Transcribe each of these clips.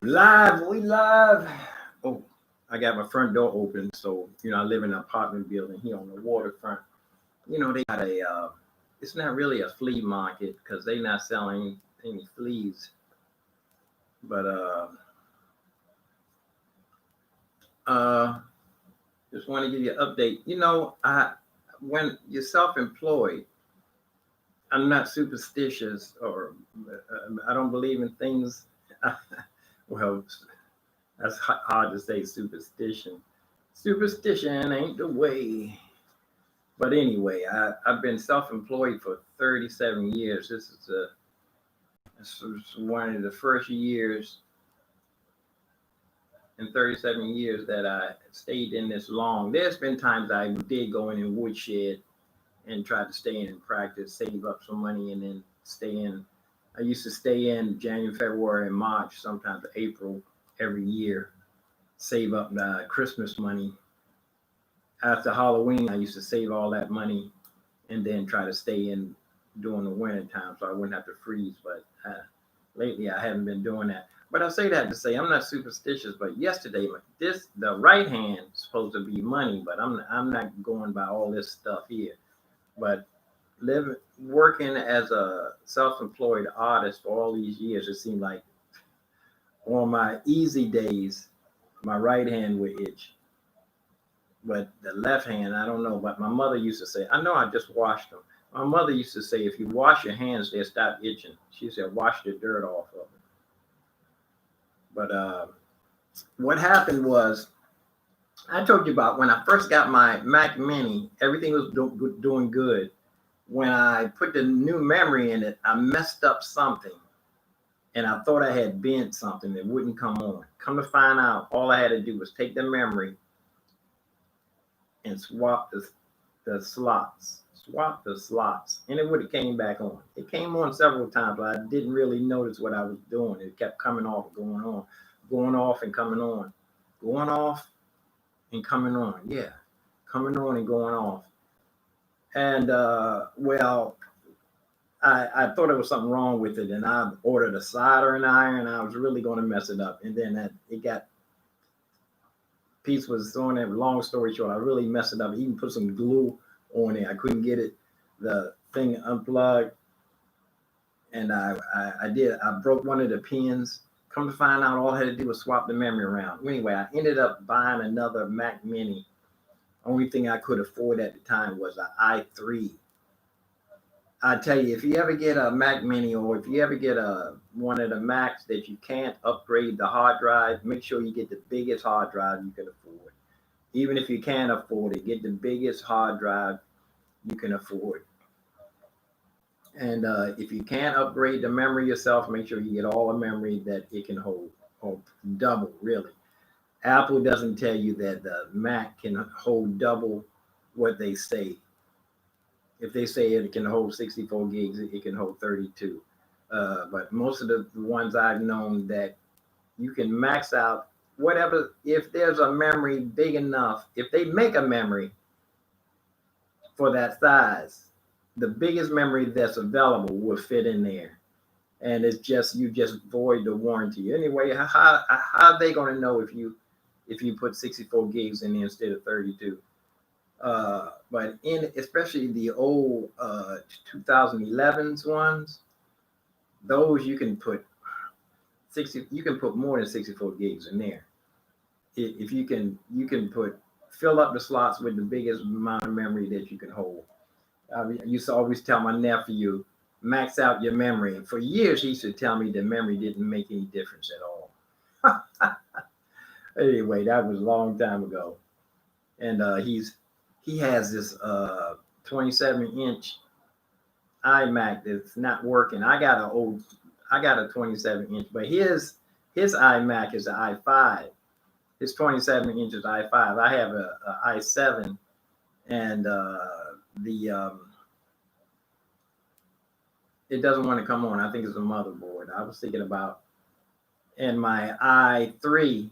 We live. Oh, I got my front door open, so I live in an apartment building here on the waterfront. They got it's not really a flea market because they're not selling any fleas, but uh, just want to give you an update. I when you're self-employed, I'm not superstitious or I don't believe in things. Well, that's hard to say superstition. Superstition ain't the way. But anyway, I've been self-employed for 37 years. This is one of the first years in 37 years that I stayed in this long. There's been times I did go in and woodshed and try to stay in and practice, save up some money, and then stay in. I used to stay in January, February, and March, sometimes April every year, save up the Christmas money. After Halloween, I used to save all that money and then try to stay in during the winter time so I wouldn't have to freeze. But lately, I haven't been doing that. But I say that to say I'm not superstitious. But yesterday, the right hand is supposed to be money, but I'm not going by all this stuff here. But working as a self-employed artist for all these years, it seemed like on my easy days, my right hand would itch. But the left hand, I don't know. But my mother used to say, I know I just washed them. My mother used to say, if you wash your hands, they'll stop itching. She said, wash the dirt off of them. But what happened was, I told you about when I first got my Mac Mini, everything was doing good. When I put the new memory in it, I messed up something. And I thought I had bent something that wouldn't come on. Come to find out, all I had to do was take the memory and swap the slots, and it would have came back on. It came on several times, but I didn't really notice what I was doing. It kept coming off, going on, going off and coming on, going off and coming on. Yeah, coming on and going off. And well, I thought there was something wrong with it, and I ordered a soldering iron. I was really going to mess it up, and then it got. Piece was on it. Long story short, I really messed it up. I even put some glue on it. I couldn't get it, the thing unplugged. And I broke one of the pins. Come to find out, all I had to do was swap the memory around. Anyway, I ended up buying another Mac Mini. Only thing I could afford at the time was an i3. I tell you, if you ever get a Mac Mini or if you ever get one of the Macs that you can't upgrade the hard drive, make sure you get the biggest hard drive you can afford. Even if you can't afford it, get the biggest hard drive you can afford. And if you can't upgrade the memory yourself, make sure you get all the memory that it can hold, or double, really. Apple doesn't tell you that the Mac can hold double what they say. If they say it can hold 64 gigs, it can hold 32. But most of the ones I've known that you can max out whatever, if there's a memory big enough, if they make a memory for that size, the biggest memory that's available will fit in there. And it's just, you just void the warranty. Anyway, how are they going to know if you put 64 gigs in there instead of 32? But especially the old 2011s ones, those you can put more than 64 gigs in there. If you can fill up the slots with the biggest amount of memory that you can hold. I used to always tell my nephew, max out your memory. And for years, he used to tell me that memory didn't make any difference at all. Anyway, that was a long time ago. And he has this 27-inch iMac that's not working. I got a 27-inch, but his iMac is an i5. His 27-inch is i5. I have a i7, and it doesn't want to come on. I think it's a motherboard. I was thinking about, and my i3.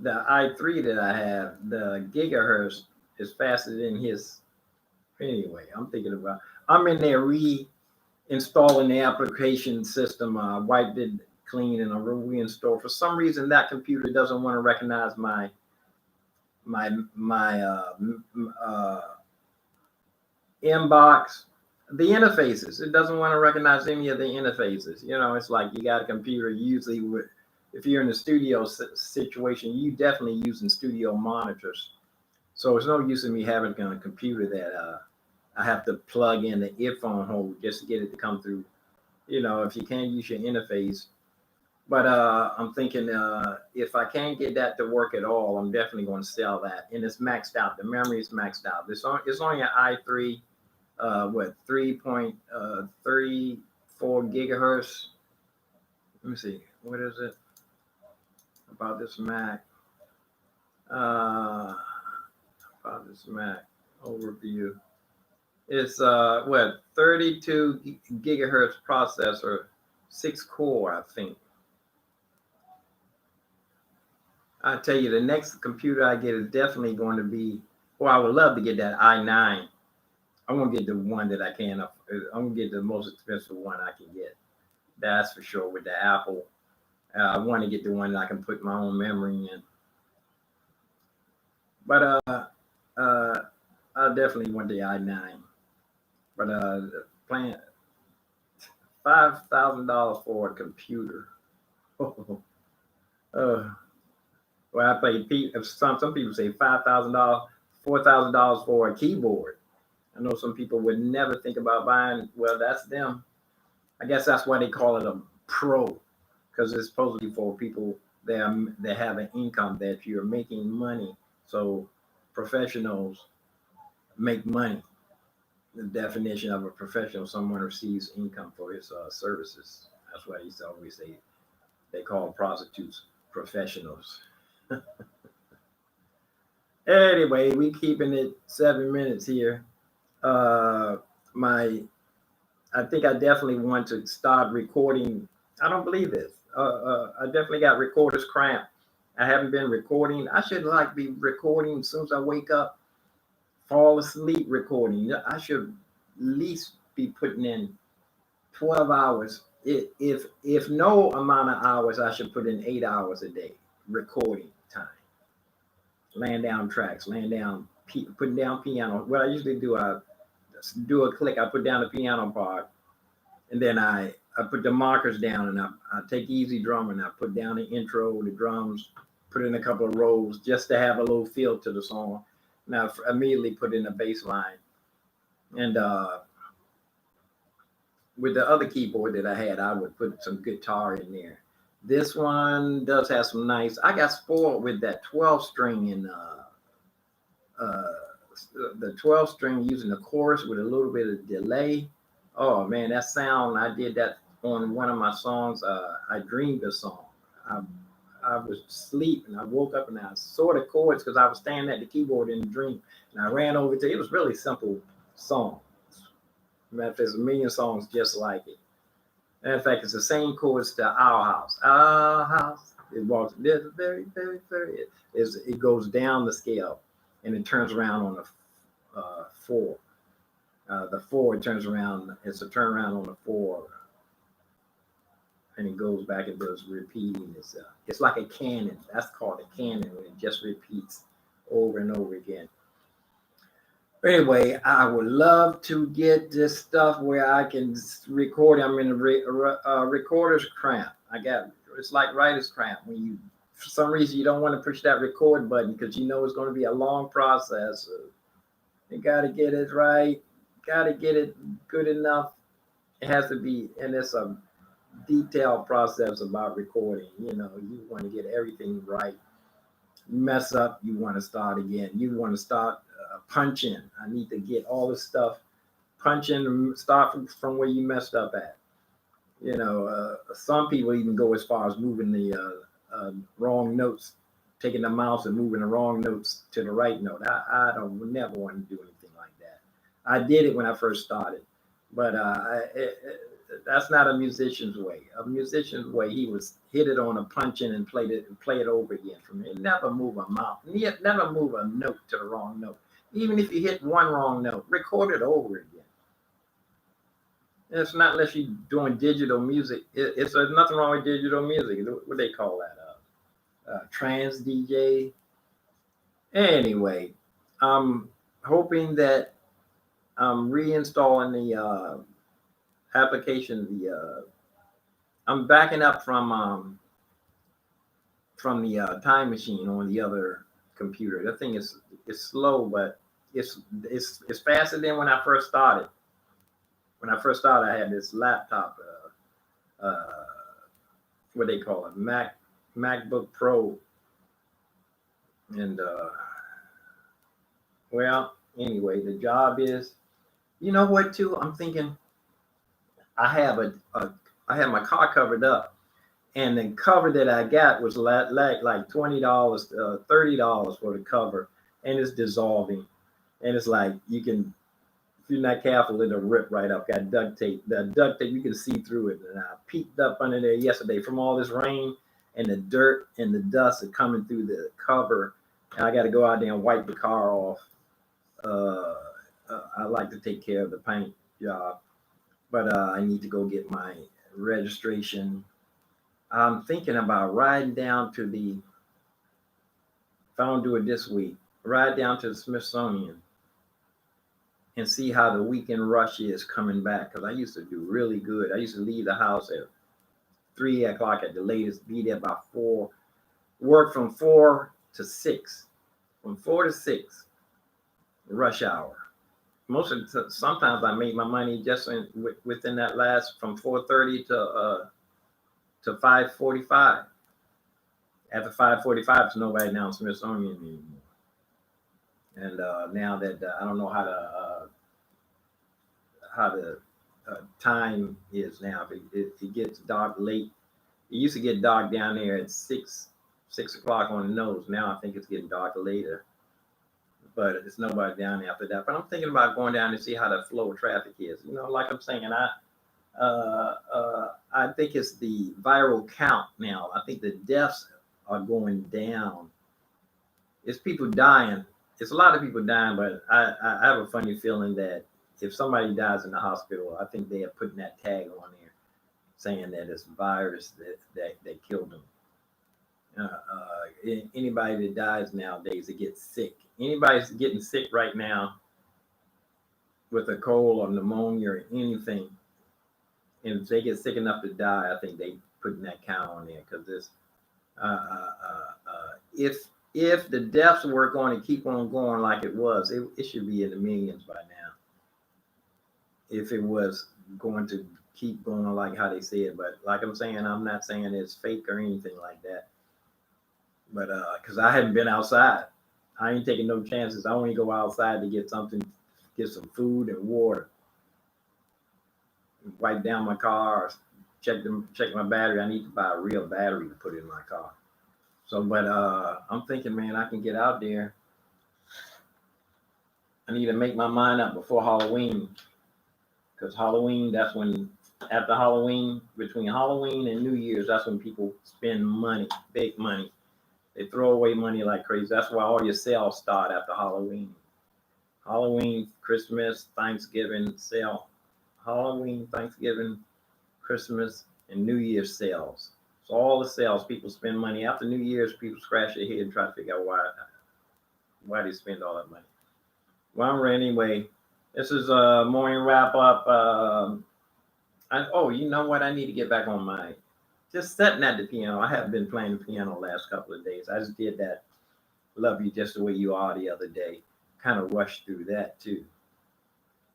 The i3 that I have, the gigahertz is faster than his. Anyway, I'm in there reinstalling the application system. Wiped it clean and a reinstall. For some reason, that computer doesn't want to recognize my inbox, the interfaces. It doesn't want to recognize any of the interfaces. You know, it's like you got a computer. Usually, if you're in the studio situation, you definitely using studio monitors. So it's no use in me having a computer that I have to plug in the earphone hole just to get it to come through. You know, if you can't use your interface. But I'm thinking if I can't get that to work at all, I'm definitely going to sell that. And it's maxed out. The memory is maxed out. It's only an i3, 3.34 gigahertz. Let me see. What is it about this Mac? About this Mac overview. It's 32 gigahertz processor, 6 core, I think. I tell you, the next computer I get is definitely going to be, well, I would love to get that i9. I'm going to get the one that I can. I'm going to get the most expensive one I can get. That's for sure with the Apple. I want to get the one that I can put my own memory in. But I definitely want the i9. But paying $5,000 for a computer. Well, I pay some people say $5,000, $4,000 for a keyboard. I know some people would never think about buying. Well, that's them. I guess that's why they call it a pro, because it's supposed to be for people that have an income, that you're making money. So professionals make money. The definition of a professional, someone receives income for his services. That's why I used to always say they call prostitutes professionals. Anyway, we keeping it 7 minutes here. I think I definitely want to start recording. I don't believe this. I definitely got recorder's cramp. I haven't been recording. I should be recording as soon as I wake up, fall asleep recording. I should at least be putting in 12 hours. If no amount of hours, I should put in 8 hours a day recording time. Laying down tracks, putting down piano. What I usually do, I do a click. I put down the piano part, and then I put the markers down, and I take easy drum, and I put down the intro, the drums, put in a couple of rolls just to have a little feel to the song. Now immediately put in a bass line, and with the other keyboard that I had, I would put some guitar in there. This one does have some nice. I got spoiled with that 12 string in the 12 string using the chorus with a little bit of delay. Oh man, that sound! I did that on one of my songs. I dreamed a song. I was asleep and I woke up and I saw the chords because I was standing at the keyboard in the dream, and I ran over to it. It was really simple song. Matter of fact, there's a million songs just like it. And in fact, it's the same chords to Our House. Our house. It walks very, very, very. It goes down the scale, and it turns around on the 4. The 4 it turns around. It's a turnaround on the 4, and it goes back and does repeating itself. It's like a canon. That's called a canon when it just repeats over and over again. Anyway, I would love to get this stuff where I can record. I'm in a recorder's cramp. It's like writer's cramp when you, for some reason, you don't want to push that record button because you know it's going to be a long process. You got to get it right. Got to get it good enough. It has to be, and it's a detailed process about recording. You know, you want to get everything right. You mess up, you want to start again. You want to start punching. I need to get all the stuff punching and start from where you messed up at. You know, some people even go as far as moving the wrong notes, taking the mouse and moving the wrong notes to the right note. I don't never want to do anything like that. I did it when I first started, but that's not a musician's way. A musician's way, he was hit it on a punching and play it over again from it. Never move a mouth. Never move a note to the wrong note. Even if you hit one wrong note, record it over again. It's not unless you're doing digital music. It's nothing wrong with digital music. What they call that? Trans DJ. Anyway, I'm hoping that I'm reinstalling the application. I'm backing up from the time machine on the other computer. That thing is slow, but it's faster than when I first started. When I first started, I had this laptop. Uh, what they call it, MacBook Pro, and well, anyway, the job is, you know what? Too, I'm thinking I have I have my car covered up, and the cover that I got was like $20, $30 for the cover, and it's dissolving, and it's like you can. If you're not careful, it'll rip right up. Got duct tape. The duct tape, you can see through it. And I peeked up under there yesterday from all this rain and the dirt and the dust are coming through the cover. And I got to go out there and wipe the car off. Uh, I like to take care of the paint job, but I need to go get my registration. I'm thinking about riding down to if I don't do it this week, ride down to the Smithsonian and see how the weekend rush is coming back. Because I used to do really good. I used to leave the house at 3 o'clock at the latest, be there by 4, work from 4 to 6. From 4 to 6, rush hour. Sometimes I made my money just within that last from 4:30 to 5:45. After 5:45, there's nobody down Smithsonian anymore. And now that I don't know how the time is now. It gets dark late. It used to get dark down there at 6 o'clock on the nose. Now I think it's getting darker later. But it's nobody down there after that. But I'm thinking about going down to see how the flow of traffic is. You know, like I'm saying, I think it's the viral count now. I think the deaths are going down. It's people dying. It's a lot of people dying, but I have a funny feeling that if somebody dies in the hospital, I think they are putting that tag on there saying that it's virus that killed them. Anybody that dies nowadays, it gets sick. Anybody's getting sick right now with a cold or pneumonia or anything, and if they get sick enough to die, I think they putting that count on there because this. If the deaths were going to keep on going like it was, it should be in the millions by now. If it was going to keep going like how they said, but like I'm saying, I'm not saying it's fake or anything like that. But because I hadn't been outside, I ain't taking no chances. I only go outside to get something, get some food and water, wipe down my car, check my battery. I need to buy a real battery to put in my car. So, but I'm thinking, man, I can get out there. I need to make my mind up before Halloween, because Halloween, that's when, after Halloween, between Halloween and New Year's, that's when people spend money, big money. They throw away money like crazy. That's why all your sales start after Halloween. Halloween, Christmas, Thanksgiving sale. Halloween, Thanksgiving, Christmas, and New Year's sales. So all the sales, people spend money. After New Year's, people scratch their head and try to figure out why they spend all that money. Well, anyway, this is a morning wrap up. You know what? I need to get back on my just sitting at the piano. I haven't been playing the piano the last couple of days. I just did that Love You Just the Way You Are the other day. Kind of rushed through that too.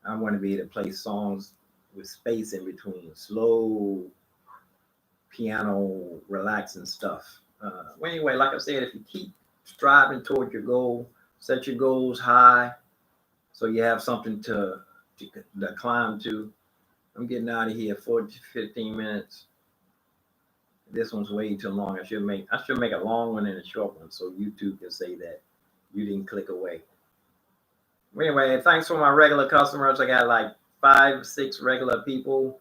I want to be able to play songs with space in between, slow piano, relaxing stuff. Well, anyway, like I said, if you keep striving toward your goal, set your goals high so you have something to climb to. I'm getting out of here 40 to 15 minutes. This one's way too long. I should make a long one and a short one so YouTube can say that you didn't click away. Anyway, thanks for my regular customers. I got like 5, 6 regular people.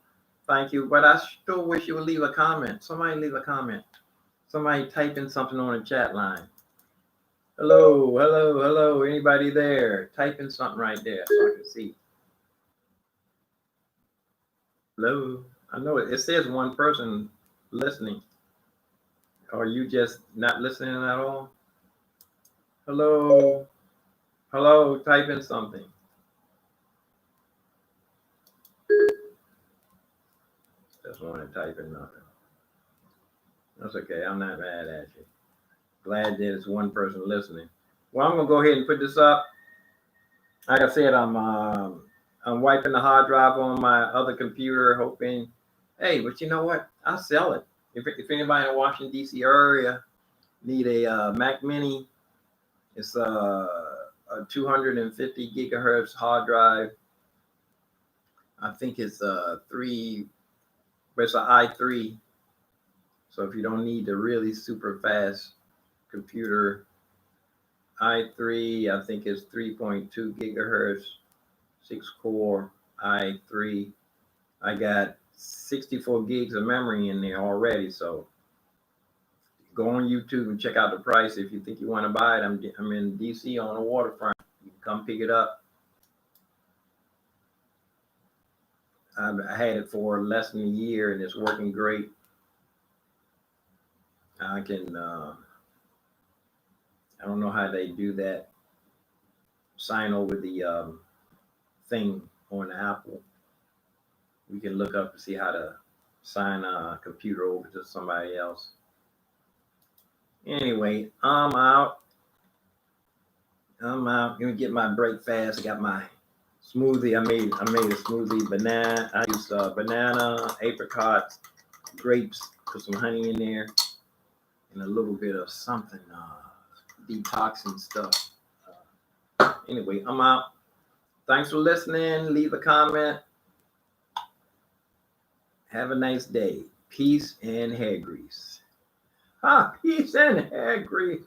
Thank you. But I still wish you would leave a comment. Somebody leave a comment. Somebody type in something on the chat line. Hello, hello, hello. Anybody there? Type in something right there so I can see. Hello. I know it says one person listening. Are you just not listening at all? Hello. Hello. Type in something. Just want to type in nothing. That's okay. I'm not mad at you. Glad there's one person listening. Well, I'm gonna go ahead and put this up. Like I said, I'm wiping the hard drive on my other computer, hoping. Hey, but you know what? I'll sell it. If anybody in the Washington D.C. area need a Mac Mini, it's a 250 gigahertz hard drive. I think it's three, but it's an i3. So if you don't need the really super fast computer, i3, I think it's 3.2 gigahertz, 6 core i3. I got 64 gigs of memory in there already. So go on YouTube and check out the price if you think you want to buy it. I'm in DC on the waterfront. You can come pick it up. I had it for less than a year and it's working great. I can, I don't know how they do that. Sign over the thing on Apple. We can look up to see how to sign a computer over to somebody else. Anyway, I'm out. I'm out. Gonna get my break fast. I got my smoothie. I made a smoothie. Banana. I used banana, apricot, grapes. Put some honey in there, and a little bit of something detoxing stuff. Anyway, I'm out. Thanks for listening. Leave a comment. Have a nice day. Peace and hair grease. Peace and hair grease.